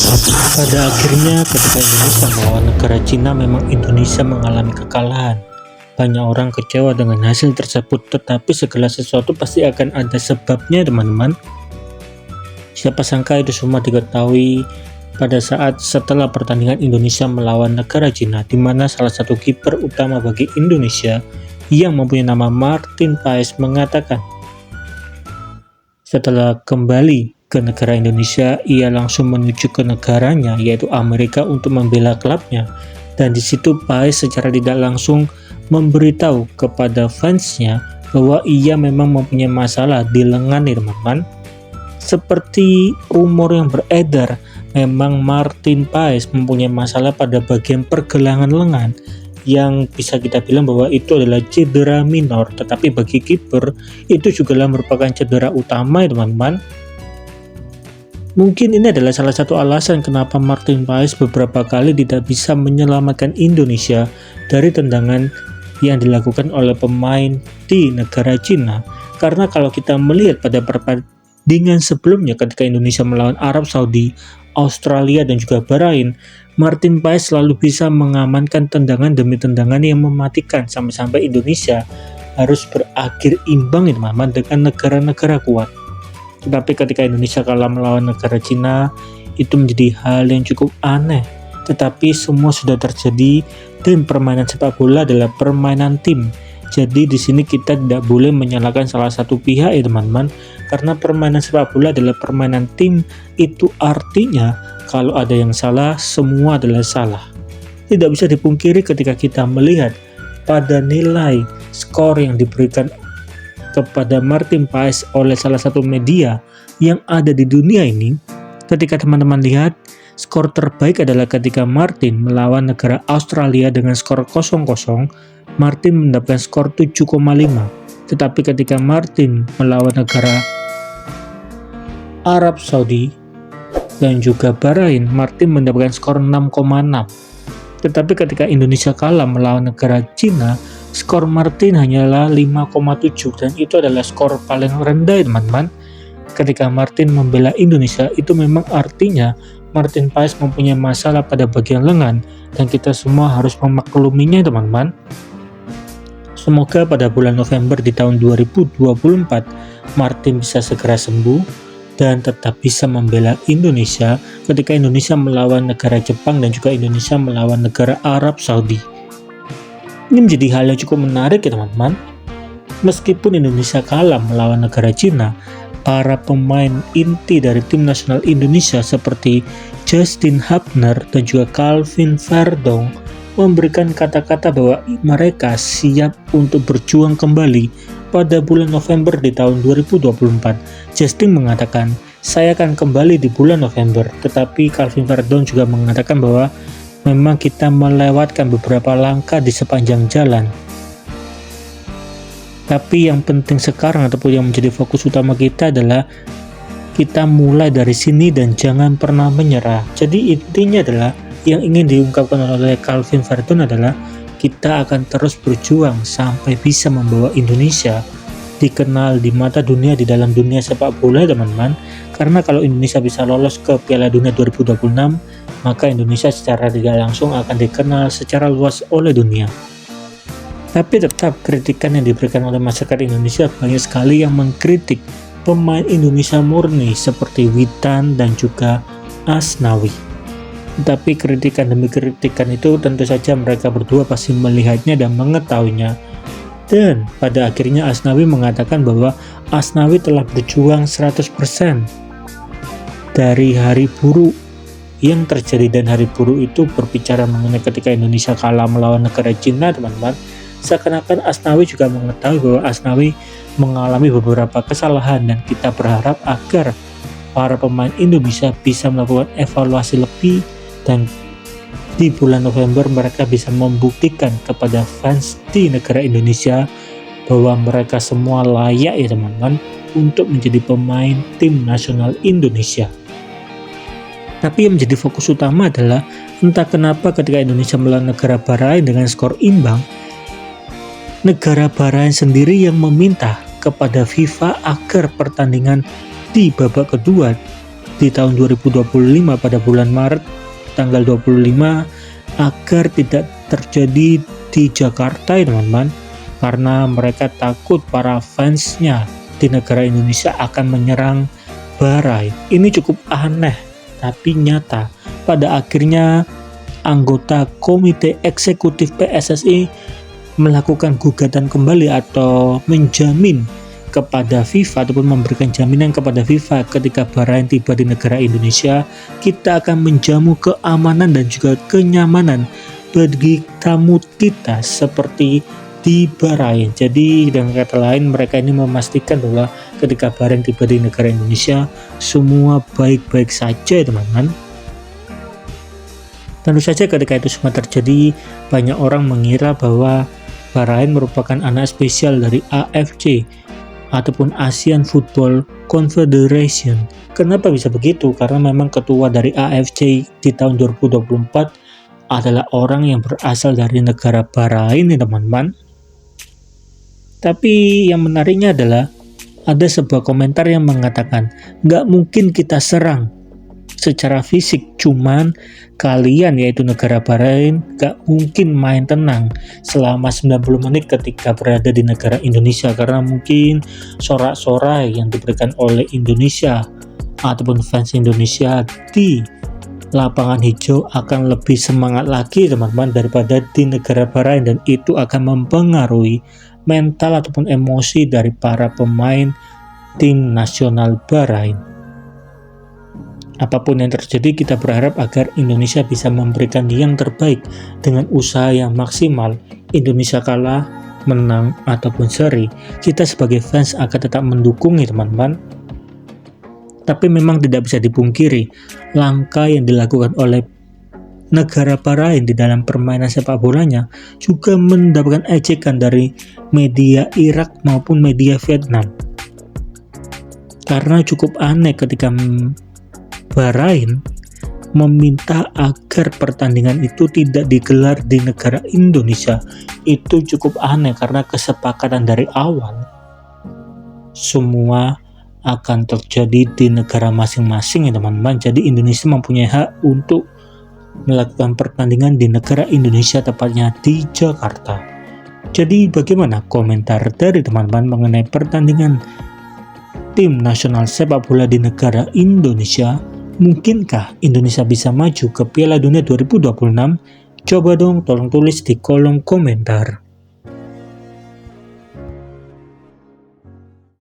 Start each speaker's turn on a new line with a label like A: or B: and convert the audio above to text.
A: Pada akhirnya, ketika Indonesia melawan negara Cina, memang Indonesia mengalami kekalahan. Banyak orang kecewa dengan hasil tersebut, tetapi segala sesuatu pasti akan ada sebabnya, teman-teman. Siapa sangka itu semua diketahui pada saat setelah pertandingan Indonesia melawan negara Cina, di mana salah satu kiper utama bagi Indonesia yang mempunyai nama Martin Paes mengatakan, setelah kembali ke negara Indonesia, ia langsung menuju ke negaranya, yaitu Amerika, untuk membela klubnya. Dan di situ Paes secara tidak langsung memberitahu kepada fansnya bahwa ia memang mempunyai masalah di lengan, teman-teman. Seperti rumor yang beredar, memang Martin Paes mempunyai masalah pada bagian pergelangan lengan, yang bisa kita bilang bahwa itu adalah cedera minor, tetapi bagi kiper itu juga merupakan cedera utama, teman-teman. Mungkin ini adalah salah satu alasan kenapa Martin Paes beberapa kali tidak bisa menyelamatkan Indonesia dari tendangan yang dilakukan oleh pemain di negara Cina. Karena kalau kita melihat pada pertandingan sebelumnya ketika Indonesia melawan Arab Saudi, Australia, dan juga Bahrain, Martin Paes selalu bisa mengamankan tendangan demi tendangan yang mematikan sampai-sampai Indonesia harus berakhir imbang, teman-teman, dengan negara-negara kuat. Tetapi ketika Indonesia kalah melawan negara Cina, itu menjadi hal yang cukup aneh. Tetapi semua sudah terjadi, dan permainan sepak bola adalah permainan tim. Jadi di sini kita tidak boleh menyalahkan salah satu pihak, teman-teman, karena permainan sepak bola adalah permainan tim. Itu artinya kalau ada yang salah, semua adalah salah. Tidak bisa dipungkiri ketika kita melihat pada nilai skor yang diberikan kepada Martin Paes oleh salah satu media yang ada di dunia ini. Ketika teman-teman lihat, skor terbaik adalah ketika Martin melawan negara Australia dengan skor 0-0, Martin mendapatkan skor 7,5. Tetapi ketika Martin melawan negara Arab Saudi dan juga Bahrain, Martin mendapatkan skor 6,6. Tetapi ketika Indonesia kalah melawan negara Cina, skor Martin hanyalah 5,7, dan itu adalah skor paling rendah, teman-teman. Ketika Martin membela Indonesia, itu memang artinya Martin Paes mempunyai masalah pada bagian lengan, dan kita semua harus memakluminya, teman-teman. Semoga pada bulan November di tahun 2024, Martin bisa segera sembuh dan tetap bisa membela Indonesia ketika Indonesia melawan negara Jepang dan juga Indonesia melawan negara Arab Saudi. Ini menjadi hal yang cukup menarik, teman-teman. Meskipun Indonesia kalah melawan negara Cina, para pemain inti dari tim nasional Indonesia seperti Justin Hubner dan juga Calvin Verdong memberikan kata-kata bahwa mereka siap untuk berjuang kembali pada bulan November di tahun 2024. Justin mengatakan, saya akan kembali di bulan November, tetapi Calvin Verdong juga mengatakan bahwa memang kita melewatkan beberapa langkah di sepanjang jalan. Tapi yang penting sekarang ataupun yang menjadi fokus utama kita adalah kita mulai dari sini dan jangan pernah menyerah. Jadi intinya adalah yang ingin diungkapkan oleh Calvin Verdong adalah kita akan terus berjuang sampai bisa membawa Indonesia dikenal di mata dunia di dalam dunia sepak bola, teman-teman. Karena kalau Indonesia bisa lolos ke Piala Dunia 2026, maka Indonesia secara tidak langsung akan dikenal secara luas oleh dunia. Tapi tetap kritikan yang diberikan oleh masyarakat Indonesia banyak sekali yang mengkritik pemain Indonesia murni seperti Witan dan juga Asnawi. Tetapi kritikan demi kritikan itu tentu saja mereka berdua pasti melihatnya dan mengetahuinya. Dan pada akhirnya Asnawi mengatakan bahwa Asnawi telah berjuang 100% dari hari buruk yang terjadi, dan hari buruk itu berbicara mengenai ketika Indonesia kalah melawan negara Cina, teman-teman. Seakan-akan Asnawi juga mengetahui bahwa Asnawi mengalami beberapa kesalahan, dan kita berharap agar para pemain Indonesia bisa melakukan evaluasi lebih, dan di bulan November mereka bisa membuktikan kepada fans di negara Indonesia bahwa mereka semua layak, teman-teman, untuk menjadi pemain tim nasional Indonesia. Tapi yang menjadi fokus utama adalah entah kenapa ketika Indonesia melawan negara Bahrain dengan skor imbang, negara Bahrain sendiri yang meminta kepada FIFA agar pertandingan di babak kedua di tahun 2025 pada bulan Maret tanggal 25 agar tidak terjadi di Jakarta ya teman-teman, karena mereka takut para fansnya di negara Indonesia akan menyerang Bahrain. Ini cukup aneh tapi nyata. Pada akhirnya anggota komite eksekutif PSSI melakukan gugatan kembali atau menjamin kepada FIFA ataupun memberikan jaminan kepada FIFA ketika Bahrain tiba di negara Indonesia, kita akan menjamu keamanan dan juga kenyamanan bagi tamu kita seperti di Bahrain. Jadi dengan kata lain, mereka ini memastikan bahwa ketika Bahrain tiba di negara Indonesia semua baik-baik saja teman-teman. Tentu saja ketika itu semua terjadi, banyak orang mengira bahwa Bahrain merupakan anak spesial dari AFC ataupun ASEAN Football Confederation. Kenapa bisa begitu? Karena memang ketua dari AFC di tahun 2024 adalah orang yang berasal dari negara Bahrain ya teman-teman. Tapi yang menariknya adalah ada sebuah komentar yang mengatakan nggak mungkin kita serang secara fisik, cuman kalian yaitu negara Bahrain gak mungkin main tenang selama 90 menit ketika berada di negara Indonesia, karena mungkin sorak-sorai yang diberikan oleh Indonesia ataupun fans Indonesia di lapangan hijau akan lebih semangat lagi teman-teman daripada di negara Bahrain, dan itu akan mempengaruhi mental ataupun emosi dari para pemain tim nasional Bahrain. Apapun yang terjadi, kita berharap agar Indonesia bisa memberikan yang terbaik dengan usaha yang maksimal. Indonesia kalah, menang, ataupun seri, kita sebagai fans akan tetap mendukung ya teman-teman. Tapi memang tidak bisa dipungkiri, langkah yang dilakukan oleh negara Bahrain di dalam permainan sepak bolanya juga mendapatkan ejekan dari media Irak maupun media Vietnam. Karena cukup aneh ketika Bahrain meminta agar pertandingan itu tidak digelar di negara Indonesia. Itu cukup aneh karena kesepakatan dari awal semua akan terjadi di negara masing-masing ya teman-teman. Jadi Indonesia mempunyai hak untuk melakukan pertandingan di negara Indonesia, tepatnya di Jakarta. Jadi bagaimana komentar dari teman-teman mengenai pertandingan tim nasional sepak bola di negara Indonesia? Mungkinkah Indonesia bisa maju ke Piala Dunia 2026? Coba dong tolong tulis di kolom komentar.